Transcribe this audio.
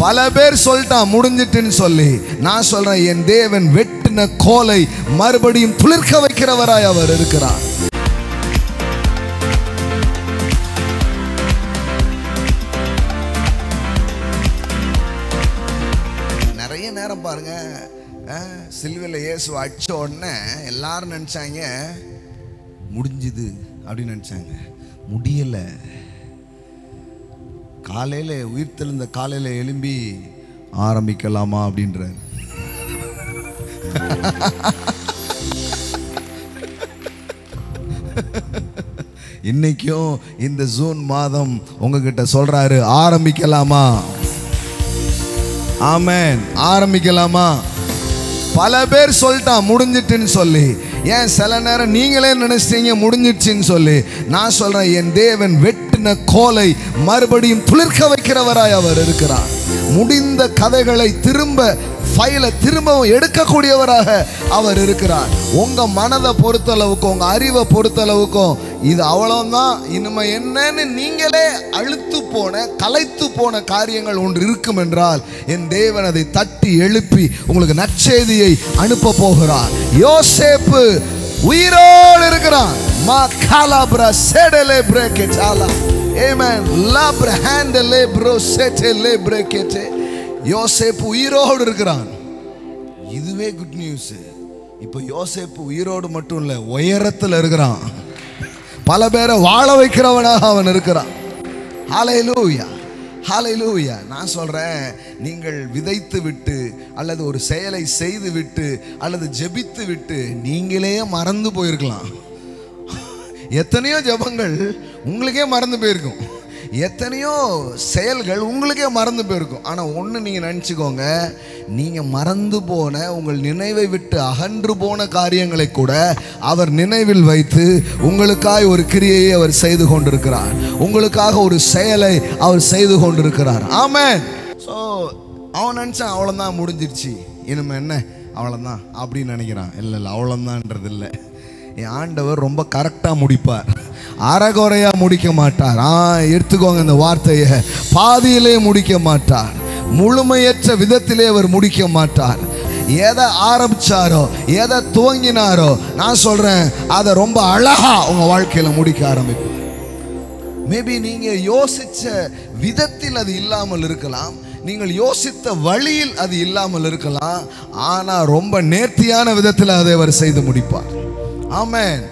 பல பேர் சொல்லிட்டான் முடிஞ்சிட்டுன்னு சொல்லி. நான் சொல்றேன், என் தேவன் வெட்டின கோலை மறுபடியும் துளிர்க்க வைக்கிறவராய் அவர் இருக்கிறார். நிறைய நேரம் பாருங்க, சிலுவையில் இயேசு அடிச்ச உடனே எல்லாரும் நினைச்சாங்க முடிஞ்சுது அப்படின்னு நினைச்சாங்க. முடியல. காலையில உயிர்த்தெழுந்த காலையில எழும்பி ஆரம்பிக்கலாமா அப்படின்றார். இன்னைக்கும் இந்த ஜூன் மாதம் உங்ககிட்ட சொல்றாரு, ஆரம்பிக்கலாமா? ஆமென். ஆரம்பிக்கலாமா? பல பேர் சொல்லிட்டான் முடிஞ்சிட்டுன்னு சொல்லி. ஏன் சில நேரம் நீங்களே நினைச்சீங்க முடிஞ்சிடுச்சுன்னு சொல்லி. நான் சொல்றேன், என் தேவன் வெட்டின கோலை மறுபடியும் துளிர்க்க வைக்கிறவராய் அவர் இருக்கிறார். முடிந்த கதைகளை திரும்பவும் எடுக்கக்கூடியவராக அவர் இருக்கிறார். உங்க மனதை பொறுத்தளவுக்கும் உங்க அறிவை பொறுத்தளவுக்கும் இது அவ்வளவுதான், இனிமே என்னன்னு நீங்களே கலைத்து போன காரியங்கள் ஒன்று இருக்கும் என்றால் என் தேவன் அதை தட்டி எழுப்பி உங்களுக்கு நற்செய்தியை அனுப்ப போகிறார். யோசேப்பு உயிரோடு இருக்கிறான். யோசேப்பு உயிரோடு இருக்கிறான். இதுவே குட் நியூஸ். இப்போ யோசேப்பு உயிரோடு மட்டும் இல்ல, உயரத்தில் இருக்கிறான். பல பேரை வாழ வைக்கிறவனாக அவன் இருக்கிறான். ஹல்லேலூயா, ஹல்லேலூயா. நான் சொல்றேன், நீங்கள் விதைத்து விட்டு அல்லது ஒரு செயலை செய்து விட்டு அல்லது ஜெபித்து விட்டு நீங்களே மறந்து போயிருக்கலாம். எத்தனையோ ஜெபங்கள் உங்களுக்கே மறந்து போயிருக்கும். எத்தனையோ செயல்கள் உங்களுக்கே மறந்து போயிருக்கும். ஆனால் ஒன்று நீங்கள் நினச்சிக்கோங்க, நீங்கள் மறந்து போன உங்கள் நினைவை விட்டு அகன்று போன காரியங்களை கூட அவர் நினைவில் வைத்து உங்களுக்காக ஒரு கிரியையை அவர் செய்து கொண்டிருக்கிறார். உங்களுக்காக ஒரு செயலை அவர் செய்து கொண்டிருக்கிறார். ஆமென். ஸோ அவன் நினச்சான் அவ்வளோதான் முடிஞ்சிருச்சு, இனிமே என்ன அவ்வளோதான் அப்படின்னு நினைக்கிறான். இல்லை இல்லை, அவ்வளோதான்ன்றது இல்லை. என் ஆண்டவர் ரொம்ப கரெக்டாக முடிப்பார், அறகுறையா முடிக்க மாட்டார். எடுத்துக்கோங்க இந்த வார்த்தையை, பாதியிலே முடிக்க மாட்டார், முழுமையற்ற விதத்திலே அவர் முடிக்க மாட்டார். எதை ஆரம்பிச்சாரோ எதை துவங்கினாரோ நான் சொல்றேன் அதை ரொம்ப அழகா உங்க வாழ்க்கையில முடிக்க ஆரம்பிப்பார். மேபி நீங்க யோசிச்ச விதத்தில் அது இல்லாமல் இருக்கலாம், நீங்கள் யோசித்த வழியில் அது இல்லாமல் இருக்கலாம், ஆனா ரொம்ப நேர்த்தியான விதத்தில் அதை அவர் செய்து முடிப்பார். ஆமென்.